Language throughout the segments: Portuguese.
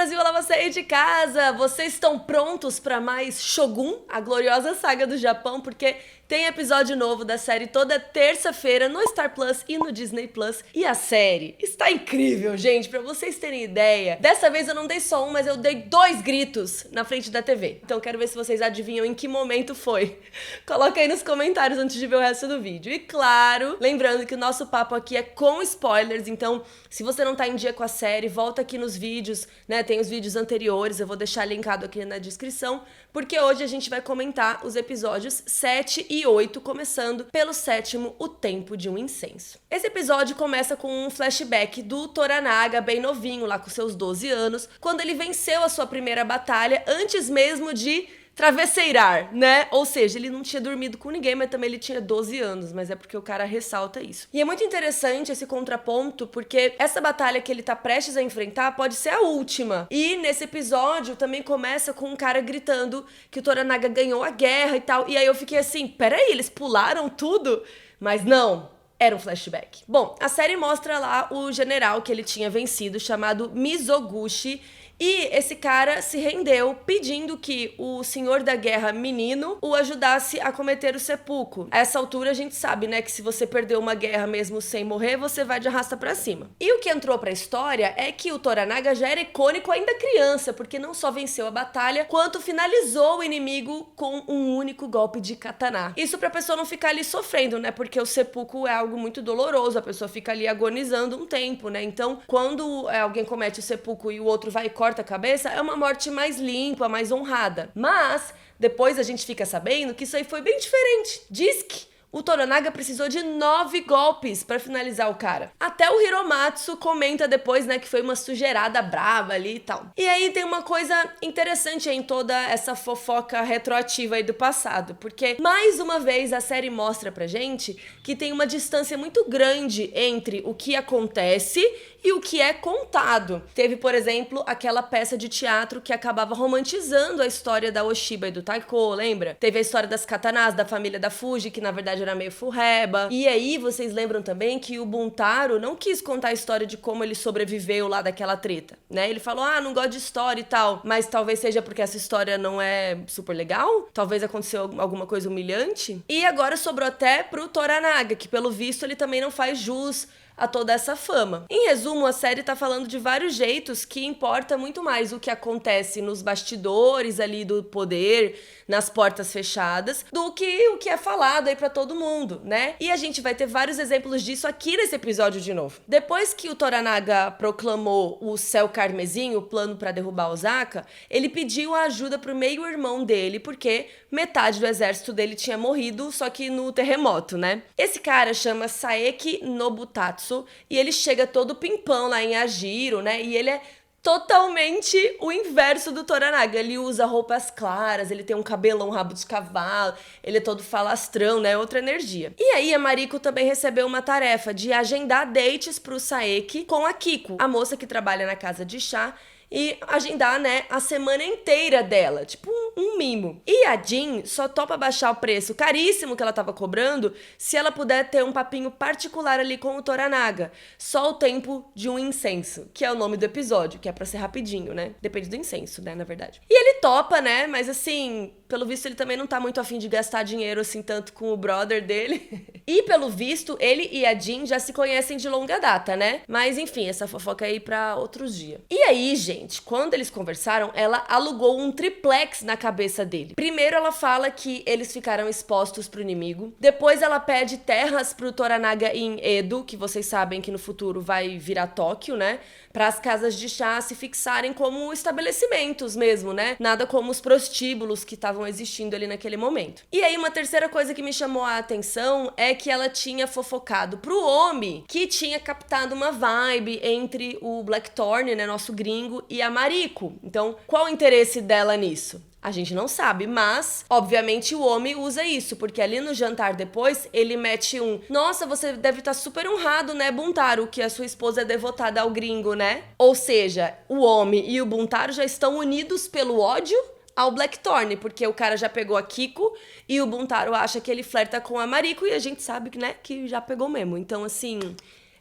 Brasil, olá você aí de casa! Vocês estão prontos para mais Shogun, a gloriosa saga do Japão? Porque tem episódio novo da série toda terça-feira no Star Plus e no Disney Plus. E a série está incrível, gente, pra vocês terem ideia. Dessa vez eu não dei só um, mas eu dei 2 gritos na frente da TV. Então quero ver se vocês adivinham em que momento foi. Coloca aí nos comentários antes de ver o resto do vídeo. E claro, lembrando que o nosso papo aqui é com spoilers, então se você não tá em dia com a série, volta aqui nos vídeos, né? Tem os vídeos anteriores, eu vou deixar linkado aqui na descrição, porque hoje a gente vai comentar os episódios 7 e 8, começando pelo 7º, O Tempo de um Incenso. Esse episódio começa com um flashback do Toranaga, bem novinho, lá com seus 12 anos, quando ele venceu a sua primeira batalha, antes mesmo de travesseirar, né? Ou seja, ele não tinha dormido com ninguém, mas também ele tinha 12 anos, mas é porque o cara ressalta isso. E é muito interessante esse contraponto, porque essa batalha que ele tá prestes a enfrentar pode ser a última. E nesse episódio também começa com um cara gritando que o Toranaga ganhou a guerra e tal. E aí eu fiquei assim, peraí, eles pularam tudo? Mas não, era um flashback. Bom, a série mostra lá o general que ele tinha vencido, chamado Mizoguchi, e esse cara se rendeu pedindo que o senhor da guerra menino o ajudasse a cometer o seppuku. A essa altura a gente sabe, né, que se você perdeu uma guerra mesmo sem morrer, você vai de arrasta pra cima. E o que entrou pra história é que o Toranaga já era icônico ainda criança, porque não só venceu a batalha, quanto finalizou o inimigo com um único golpe de katana. Isso pra pessoa não ficar ali sofrendo, né, porque o seppuku é algo muito doloroso, a pessoa fica ali agonizando um tempo, né, então quando alguém comete o seppuku e o outro vai e corta a cabeça, é uma morte mais limpa, mais honrada. Mas depois a gente fica sabendo que isso aí foi bem diferente. Diz que o Toranaga precisou de 9 golpes pra finalizar o cara. Até o Hiromatsu comenta depois, né, que foi uma sujeirada brava ali e tal. E aí tem uma coisa interessante em toda essa fofoca retroativa aí do passado, porque mais uma vez a série mostra pra gente que tem uma distância muito grande entre o que acontece e o que é contado. Teve, por exemplo, aquela peça de teatro que acabava romantizando a história da Oshiba e do Taiko, lembra? Teve a história das katanas, da família da Fuji, que na verdade era meio furreba. E aí, vocês lembram também que o Buntaro não quis contar a história de como ele sobreviveu lá daquela treta, né? Ele falou, não gosto de história e tal, mas talvez seja porque essa história não é super legal? Talvez aconteceu alguma coisa humilhante? E agora sobrou até pro Toranaga, que pelo visto ele também não faz jus a toda essa fama. Em resumo, a série tá falando de vários jeitos que importa muito mais o que acontece nos bastidores ali do poder, nas portas fechadas, do que o que é falado aí pra todo mundo, né? E a gente vai ter vários exemplos disso aqui nesse episódio de novo. Depois que o Toranaga proclamou o Céu Carmesim, o plano pra derrubar Osaka, ele pediu a ajuda pro meio-irmão dele, porque metade do exército dele tinha morrido, só que no terremoto, né? Esse cara chama Saeki Nobutatsu, e ele chega todo pimpão lá em Ajiro, né? E ele é totalmente o inverso do Toranaga. Ele usa roupas claras, ele tem um cabelão rabo de cavalo, ele é todo falastrão, né? Outra energia. E aí a Mariko também recebeu uma tarefa de agendar dates pro Saeki com a Kiko, a moça que trabalha na casa de chá, e agendar, né, a semana inteira dela, tipo um mimo. E a Jin só topa baixar o preço caríssimo que ela tava cobrando se ela puder ter um papinho particular ali com o Toranaga. Só o tempo de um incenso, que é o nome do episódio, que é pra ser rapidinho, né? Depende do incenso, né, na verdade. E ele topa, né, mas assim, pelo visto ele também não tá muito afim de gastar dinheiro assim tanto com o brother dele. E pelo visto, ele e a Jin já se conhecem de longa data, né? Mas enfim, essa fofoca aí pra outros dias. E aí, gente, quando eles conversaram, ela alugou um triplex na cabeça dele. Primeiro ela fala que eles ficaram expostos pro inimigo. Depois ela pede terras pro Toranaga em Edo, que vocês sabem que no futuro vai virar Tóquio, né? Para as casas de chá se fixarem como estabelecimentos mesmo, né? Nada como os prostíbulos que estavam existindo ali naquele momento. E aí uma terceira coisa que me chamou a atenção é que ela tinha fofocado pro Omi, que tinha captado uma vibe entre o Blackthorn, né, nosso gringo, e a Mariko. Então, qual o interesse dela nisso? A gente não sabe, mas, obviamente, o homem usa isso, porque ali no jantar depois, ele mete um nossa, você deve estar super honrado, né, Buntaro, que a sua esposa é devotada ao gringo, né? Ou seja, o homem e o Buntaro já estão unidos pelo ódio ao Blackthorn, porque o cara já pegou a Kiko e o Buntaro acha que ele flerta com a Mariko e a gente sabe que, né, que já pegou mesmo. Então, assim,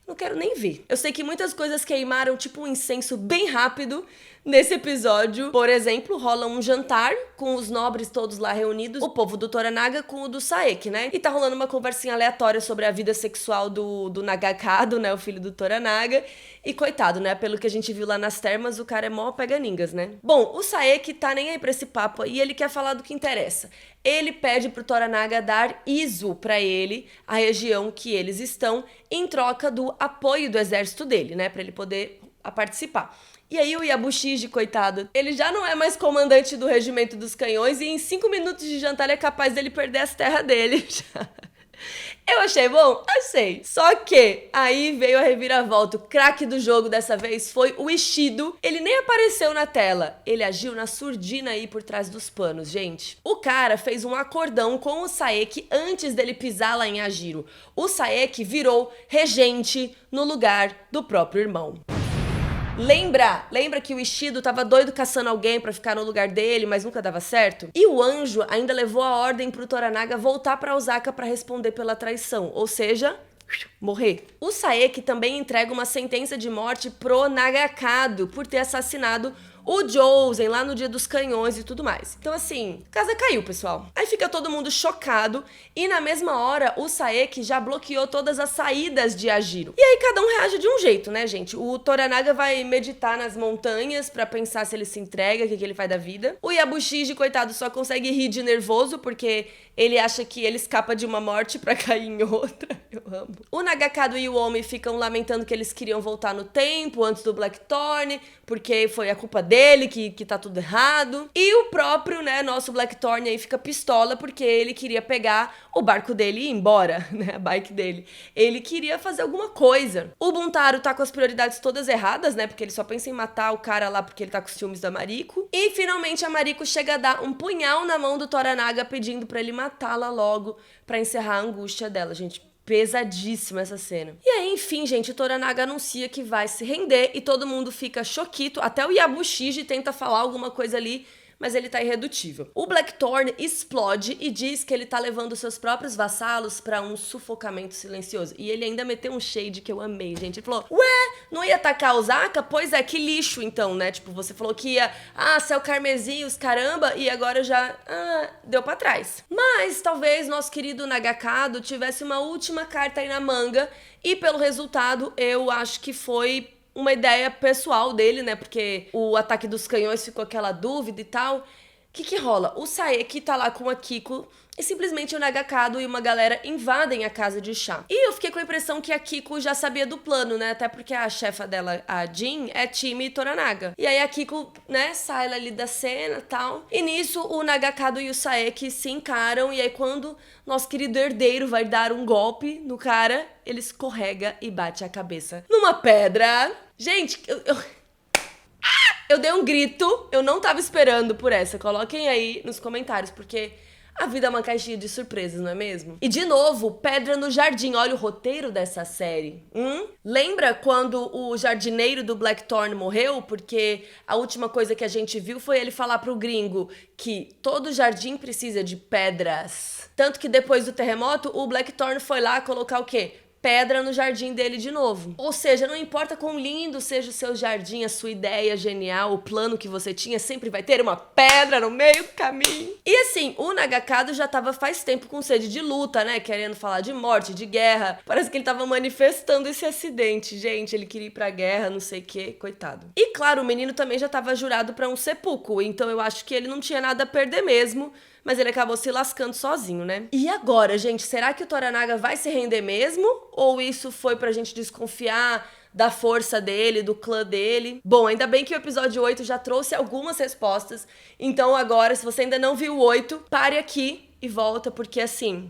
não quero nem ver. Eu sei que muitas coisas queimaram tipo um incenso bem rápido Nesse episódio, por exemplo, rola um jantar com os nobres todos lá reunidos, o povo do Toranaga com o do Saeki, né? E tá rolando uma conversinha aleatória sobre a vida sexual do Nagakado, né? O filho do Toranaga. E coitado, né? Pelo que a gente viu lá nas termas, o cara é mó pega-ningas, né? Bom, o Saeki tá nem aí pra esse papo aí, ele quer falar do que interessa. Ele pede pro Toranaga dar Izu pra ele, a região que eles estão, em troca do apoio do exército dele, né? Pra ele poder participar. E aí o Yabushiji, coitado, ele já não é mais comandante do regimento dos canhões e em 5 minutos de jantar ele é capaz dele perder as terras dele. Eu achei bom? Achei. Só que aí veio a reviravolta. O craque do jogo dessa vez foi o Ishido. Ele nem apareceu na tela. Ele agiu na surdina aí por trás dos panos, gente. O cara fez um acordão com o Saeki antes dele pisar lá em Ajiro. O Saeki virou regente no lugar do próprio irmão. Lembra que o Ishido tava doido caçando alguém pra ficar no lugar dele, mas nunca dava certo? E o anjo ainda levou a ordem pro Toranaga voltar pra Osaka pra responder pela traição, ou seja, morrer. O Saeki também entrega uma sentença de morte pro Nagakado por ter assassinado o Jouzen lá no dia dos canhões e tudo mais. Então assim, a casa caiu, pessoal. Aí fica todo mundo chocado e na mesma hora o Saeki já bloqueou todas as saídas de Ajiro. E aí cada um reage de um jeito, né, gente? O Toranaga vai meditar nas montanhas pra pensar se ele se entrega, o que ele faz da vida. O Yabushiji, coitado, só consegue rir de nervoso porque ele acha que ele escapa de uma morte pra cair em outra. Eu amo. O Nagakado e o Omi ficam lamentando que eles queriam voltar no tempo antes do Blackthorn, porque foi a culpa dele que tá tudo errado. E o próprio, né, nosso Blackthorn aí fica pistola porque ele queria pegar o barco dele e ir embora, né, a bike dele. Ele queria fazer alguma coisa. O Buntaro tá com as prioridades todas erradas, né, porque ele só pensa em matar o cara lá porque ele tá com os ciúmes da Mariko. E finalmente a Mariko chega a dar um punhal na mão do Toranaga pedindo pra ele matá-la logo pra encerrar a angústia dela, gente. Pesadíssima essa cena. E aí, enfim, gente, o Toranaga anuncia que vai se render e todo mundo fica choquito. Até o Yabushiji tenta falar alguma coisa ali, mas ele tá irredutível. O Blackthorn explode e diz que ele tá levando seus próprios vassalos pra um sufocamento silencioso. E ele ainda meteu um shade que eu amei, gente. Ele falou, ué, não ia atacar Osaka? Pois é, que lixo então, né? Tipo, você falou que ia, céu carmesim, os caramba, e agora já, deu pra trás. Mas talvez nosso querido Nagakado tivesse uma última carta aí na manga e pelo resultado eu acho que foi uma ideia pessoal dele, né? Porque o ataque dos canhões ficou aquela dúvida e tal. O que rola? O Saeki tá lá com a Kiko e simplesmente o Nagakado e uma galera invadem a casa de chá. E eu fiquei com a impressão que a Kiko já sabia do plano, né? Até porque a chefa dela, a Jin, é time Toranaga. E aí a Kiko, né, sai ali da cena e tal. E nisso o Nagakado e o Saeki se encaram. E aí quando nosso querido herdeiro vai dar um golpe no cara, ele escorrega e bate a cabeça numa pedra. Gente, eu dei um grito, eu não tava esperando por essa. Coloquem aí nos comentários, porque a vida é uma caixinha de surpresas, não é mesmo? E de novo, pedra no jardim. Olha o roteiro dessa série. Lembra quando o jardineiro do Blackthorn morreu? Porque a última coisa que a gente viu foi ele falar pro gringo que todo jardim precisa de pedras. Tanto que depois do terremoto, o Blackthorn foi lá colocar o quê? Pedra no jardim dele de novo. Ou seja, não importa quão lindo seja o seu jardim, a sua ideia genial, o plano que você tinha, sempre vai ter uma pedra no meio do caminho. E assim, o Nagakado já tava faz tempo com sede de luta, né? Querendo falar de morte, de guerra. Parece que ele tava manifestando esse acidente. Gente, ele queria ir pra guerra, não sei o quê, coitado. E claro, o menino também já tava jurado pra um seppuku, então eu acho que ele não tinha nada a perder mesmo. Mas ele acabou se lascando sozinho, né? E agora, gente, será que o Toranaga vai se render mesmo? Ou isso foi pra gente desconfiar da força dele, do clã dele? Bom, ainda bem que o episódio 8 já trouxe algumas respostas. Então agora, se você ainda não viu o 8, pare aqui e volta, porque assim...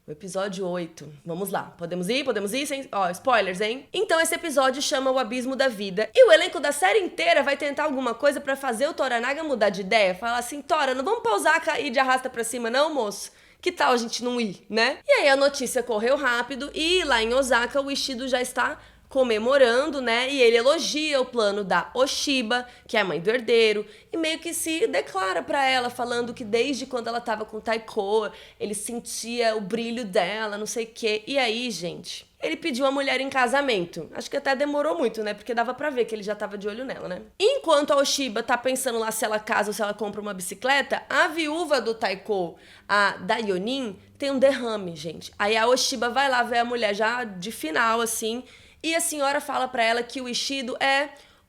O episódio 8. Vamos lá. Podemos ir? Podemos ir? Sem... spoilers, hein? Então esse episódio chama O Abismo da Vida. E o elenco da série inteira vai tentar alguma coisa pra fazer o Toranaga mudar de ideia. Falar assim, Tora, não vamos pausar e ir de arrasta pra cima não, moço? Que tal a gente não ir, né? E aí a notícia correu rápido e lá em Osaka o Ishido já está comemorando, né? E ele elogia o plano da Oshiba, que é a mãe do herdeiro, e meio que se declara pra ela, falando que desde quando ela tava com o Taiko, ele sentia o brilho dela, não sei o quê. E aí, gente, ele pediu a mulher em casamento. Acho que até demorou muito, né? Porque dava pra ver que ele já tava de olho nela, né? Enquanto a Oshiba tá pensando lá se ela casa ou se ela compra uma bicicleta, a viúva do Taiko, a Daionin, tem um derrame, gente. Aí a Oshiba vai lá ver a mulher já de final, assim, e a senhora fala pra ela que o Ishido é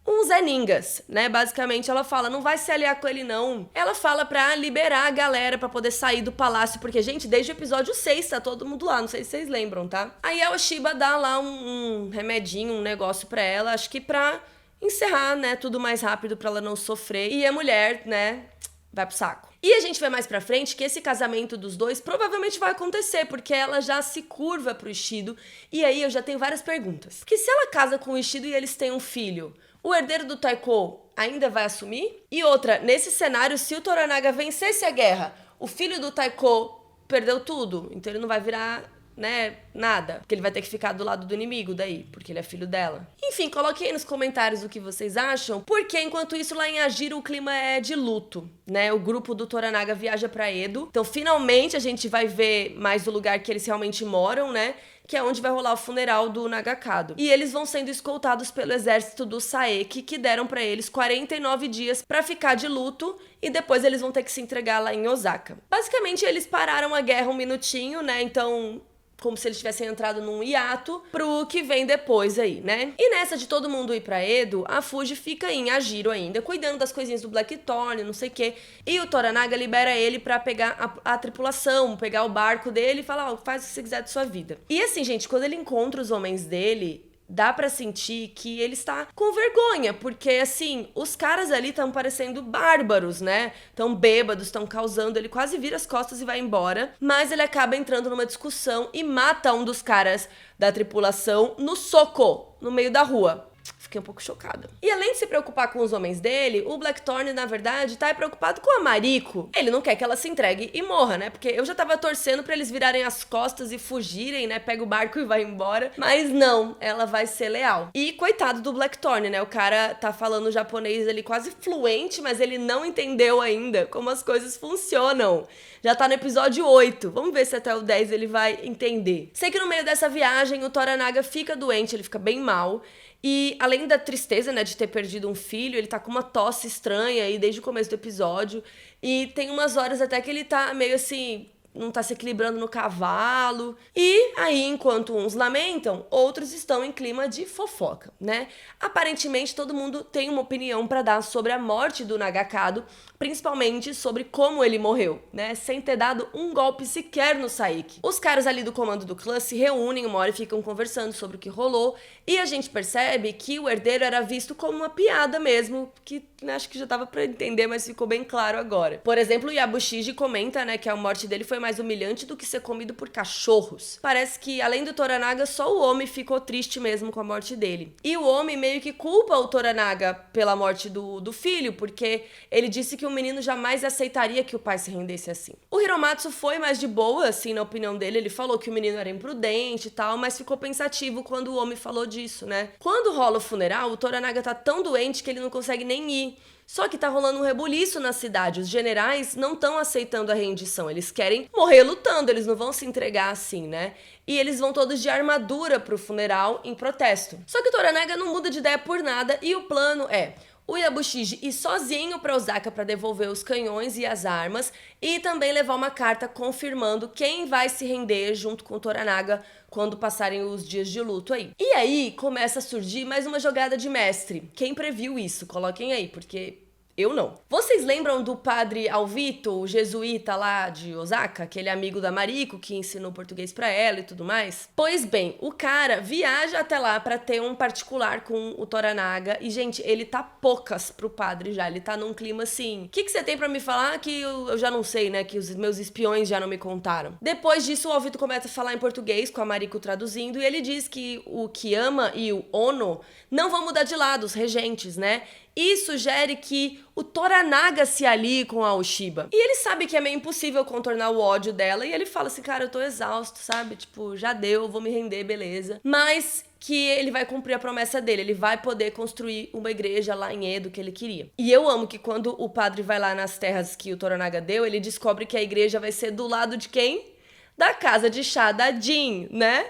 um Zé Ningas, né? Basicamente, ela fala, não vai se aliar com ele, não. Ela fala pra liberar a galera pra poder sair do palácio, porque, gente, desde o episódio 6 tá todo mundo lá, não sei se vocês lembram, tá? Aí a Oshiba dá lá um remedinho, um negócio pra ela, acho que pra encerrar, né, tudo mais rápido pra ela não sofrer. E a mulher, né, vai pro saco. E a gente vê mais pra frente que esse casamento dos dois provavelmente vai acontecer, porque ela já se curva pro Ishido. E aí eu já tenho várias perguntas. Que se ela casa com o Ishido e eles têm um filho, o herdeiro do Taiko ainda vai assumir? E outra, nesse cenário, se o Toranaga vencesse a guerra, o filho do Taiko perdeu tudo, então ele não vai virar, né, nada. Porque ele vai ter que ficar do lado do inimigo daí, porque ele é filho dela. Enfim, coloque aí nos comentários o que vocês acham, porque enquanto isso lá em Ajiro o clima é de luto, né? O grupo do Toranaga viaja pra Edo, então finalmente a gente vai ver mais o lugar que eles realmente moram, né? Que é onde vai rolar o funeral do Nagakado. E eles vão sendo escoltados pelo exército do Saeki, que deram pra eles 49 dias pra ficar de luto, e depois eles vão ter que se entregar lá em Osaka. Basicamente, eles pararam a guerra um minutinho, né? Então, como se eles tivessem entrado num hiato pro que vem depois aí, né? E nessa de todo mundo ir pra Edo, a Fuji fica em Ajiro ainda, cuidando das coisinhas do Blackthorn, não sei o quê. E o Toranaga libera ele pra pegar a tripulação, pegar o barco dele e falar, ó, faz o que você quiser da sua vida. E assim, gente, quando ele encontra os homens dele, dá pra sentir que ele está com vergonha, porque, assim, os caras ali estão parecendo bárbaros, né? Estão bêbados, estão causando, ele quase vira as costas e vai embora, mas ele acaba entrando numa discussão e mata um dos caras da tripulação no soco, no meio da rua. Fiquei um pouco chocada. E além de se preocupar com os homens dele, o Blackthorn, na verdade, tá preocupado com a Mariko. Ele não quer que ela se entregue e morra, né? Porque eu já tava torcendo pra eles virarem as costas e fugirem, né? Pega o barco e vai embora. Mas não, ela vai ser leal. E coitado do Blackthorn, né? O cara tá falando japonês ali quase fluente, mas ele não entendeu ainda como as coisas funcionam. Já tá no episódio 8. Vamos ver se até o 10 ele vai entender. Sei que no meio dessa viagem o Toranaga fica doente, ele fica bem mal. E além da tristeza, né, de ter perdido um filho, ele tá com uma tosse estranha aí desde o começo do episódio. E tem umas horas até que ele tá meio assim, não tá se equilibrando no cavalo. E aí, enquanto uns lamentam, outros estão em clima de fofoca, né? Aparentemente, todo mundo tem uma opinião pra dar sobre a morte do Nagakado, principalmente sobre como ele morreu, né? Sem ter dado um golpe sequer no Saeki. Os caras ali do comando do clã se reúnem uma hora e ficam conversando sobre o que rolou, e a gente percebe que o herdeiro era visto como uma piada mesmo, que né, acho que já dava pra entender, mas ficou bem claro agora. Por exemplo, o Yabushiji comenta, né, que a morte dele foi mais humilhante do que ser comido por cachorros. Parece que, além do Toranaga, só o homem ficou triste mesmo com a morte dele. E o homem meio que culpa o Toranaga pela morte do filho, porque ele disse que o menino jamais aceitaria que o pai se rendesse assim. O Hiromatsu foi mais de boa, assim, na opinião dele. Ele falou que o menino era imprudente e tal, mas ficou pensativo quando o homem falou disso, né? Quando rola o funeral, o Toranaga tá tão doente que ele não consegue nem ir. Só que tá rolando um rebuliço na cidade. Os generais não estão aceitando a rendição. Eles querem morrer lutando, eles não vão se entregar assim, né? E eles vão todos de armadura pro funeral em protesto. Só que o Toranaga não muda de ideia por nada e o plano é o Yabushiji ir sozinho para Osaka para devolver os canhões e as armas e também levar uma carta confirmando quem vai se render junto com o Toranaga quando passarem os dias de luto aí. E aí começa a surgir mais uma jogada de mestre. Quem previu isso? Coloquem aí, porque eu não. Vocês lembram do padre Alvito, o jesuíta lá de Osaka? Aquele amigo da Mariko que ensinou português pra ela e tudo mais? Pois bem, o cara viaja até lá pra ter um particular com o Toranaga e, gente, ele tá poucas pro padre já. Ele tá num clima assim, o que você tem pra me falar que eu já não sei, né? Que os meus espiões já não me contaram. Depois disso, o Alvito começa a falar em português com a Mariko traduzindo e ele diz que o Kiyama e o Ono não vão mudar de lado, os regentes, né? E sugere que o Toranaga se alie com a Oshiba. E ele sabe que é meio impossível contornar o ódio dela. E ele fala assim, cara, eu tô exausto, sabe? Tipo, já deu, vou me render, beleza. Mas que ele vai cumprir a promessa dele. Ele vai poder construir uma igreja lá em Edo que ele queria. E eu amo que quando o padre vai lá nas terras que o Toranaga deu, ele descobre que a igreja vai ser do lado de quem? Da casa de chá da Jin, né?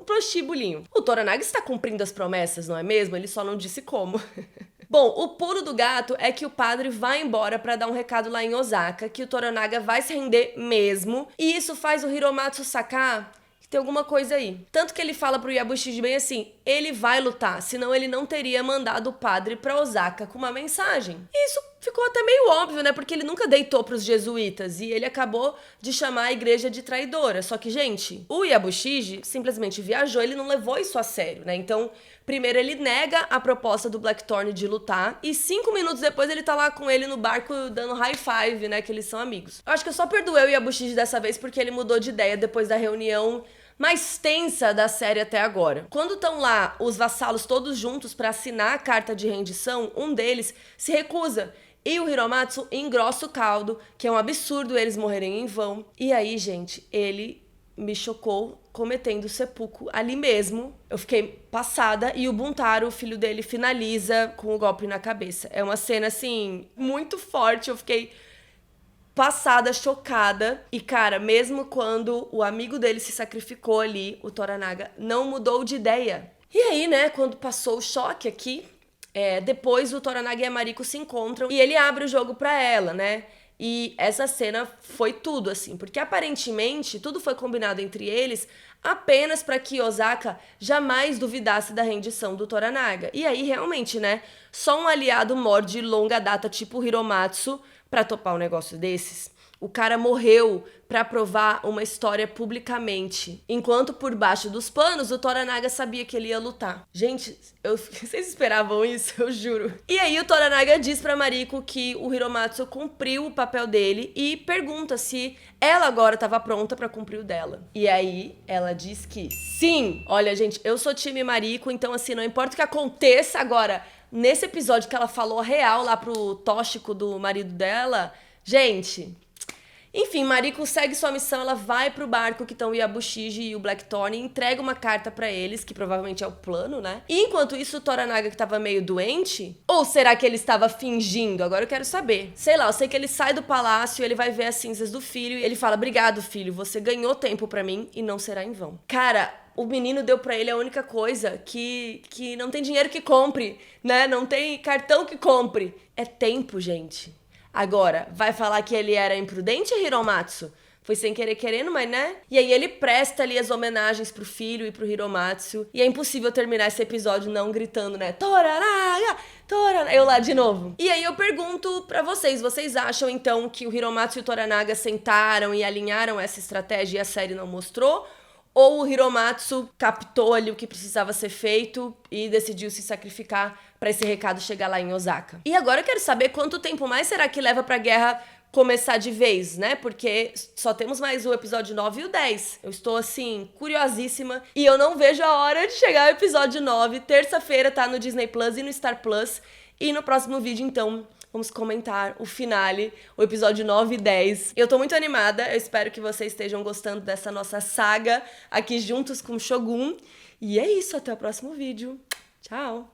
prostíbulinho. O Toranaga está cumprindo as promessas, não é mesmo? Ele só não disse como. Bom, o pulo do gato é que o padre vai embora pra dar um recado lá em Osaka, que o Toranaga vai se render mesmo, e isso faz o Hiromatsu sacar que tem alguma coisa aí. Tanto que ele fala pro Yabushiji bem assim, ele vai lutar, senão ele não teria mandado o padre pra Osaka com uma mensagem. E isso ficou até meio óbvio, né? Porque ele nunca deitou pros jesuítas e ele acabou de chamar a igreja de traidora. Só que, gente, o Yabushiji simplesmente viajou, ele não levou isso a sério, né? Então, primeiro ele nega a proposta do Blackthorn de lutar e 5 minutos depois ele tá lá com ele no barco dando high five, né? Que eles são amigos. Eu acho que eu só perdoei o Yabushiji dessa vez porque ele mudou de ideia depois da reunião mais tensa da série até agora. Quando estão lá os vassalos todos juntos pra assinar a carta de rendição, um deles se recusa. E o Hiromatsu engrossa o caldo, que é um absurdo eles morrerem em vão. E aí, gente, ele me chocou cometendo seppuku ali mesmo. Eu fiquei passada e o Buntaro, o filho dele, finaliza com o golpe na cabeça. É uma cena, assim, muito forte. Eu fiquei passada, chocada. E, cara, mesmo quando o amigo dele se sacrificou ali, o Toranaga não mudou de ideia. E aí, né, quando passou o choque aqui, depois o Toranaga e a Mariko se encontram e ele abre o jogo pra ela, né? E essa cena foi tudo, assim, porque aparentemente tudo foi combinado entre eles apenas para que Osaka jamais duvidasse da rendição do Toranaga. E aí, realmente, né, só um aliado mor de longa data tipo Hiromatsu pra topar um negócio desses. O cara morreu pra provar uma história publicamente. Enquanto por baixo dos panos, o Toranaga sabia que ele ia lutar. Gente, vocês esperavam isso? Eu juro. E aí o Toranaga diz pra Mariko que o Hiromatsu cumpriu o papel dele e pergunta se ela agora tava pronta pra cumprir o dela. E aí ela diz que sim! Olha, gente, eu sou time Mariko, então assim, não importa o que aconteça agora, nesse episódio que ela falou a real lá pro tóxico do marido dela, gente... Enfim, Mariko segue sua missão, ela vai pro barco que estão o Yabushiji e o Blackthorn e entrega uma carta pra eles, que provavelmente é o plano, né? E enquanto isso, o Toranaga que tava meio doente, ou será que ele estava fingindo? Agora eu quero saber. Sei lá, eu sei que ele sai do palácio, ele vai ver as cinzas do filho e ele fala, obrigado, filho, você ganhou tempo pra mim e não será em vão. Cara, o menino deu pra ele a única coisa que não tem dinheiro que compre, né? Não tem cartão que compre. É tempo, gente. Agora, vai falar que ele era imprudente, Hiromatsu? Foi sem querer querendo, mas né? E aí ele presta ali as homenagens pro filho e pro Hiromatsu. E é impossível terminar esse episódio não gritando, né? Toranaga! Toranaga! Eu lá de novo. E aí eu pergunto pra vocês. Vocês acham, então, que o Hiromatsu e o Toranaga sentaram e alinharam essa estratégia e a série não mostrou? Ou o Hiromatsu captou ali o que precisava ser feito e decidiu se sacrificar para esse recado chegar lá em Osaka? E agora eu quero saber quanto tempo mais será que leva pra guerra começar de vez, né? Porque só temos mais o episódio 9 e o 10. Eu estou, assim, curiosíssima. E eu não vejo a hora de chegar ao episódio 9. Terça-feira tá no Disney Plus e no Star Plus. E no próximo vídeo, então... vamos comentar o finale, o episódio 9 e 10. Eu tô muito animada, eu espero que vocês estejam gostando dessa nossa saga aqui juntos com Shogun. E é isso, até o próximo vídeo. Tchau!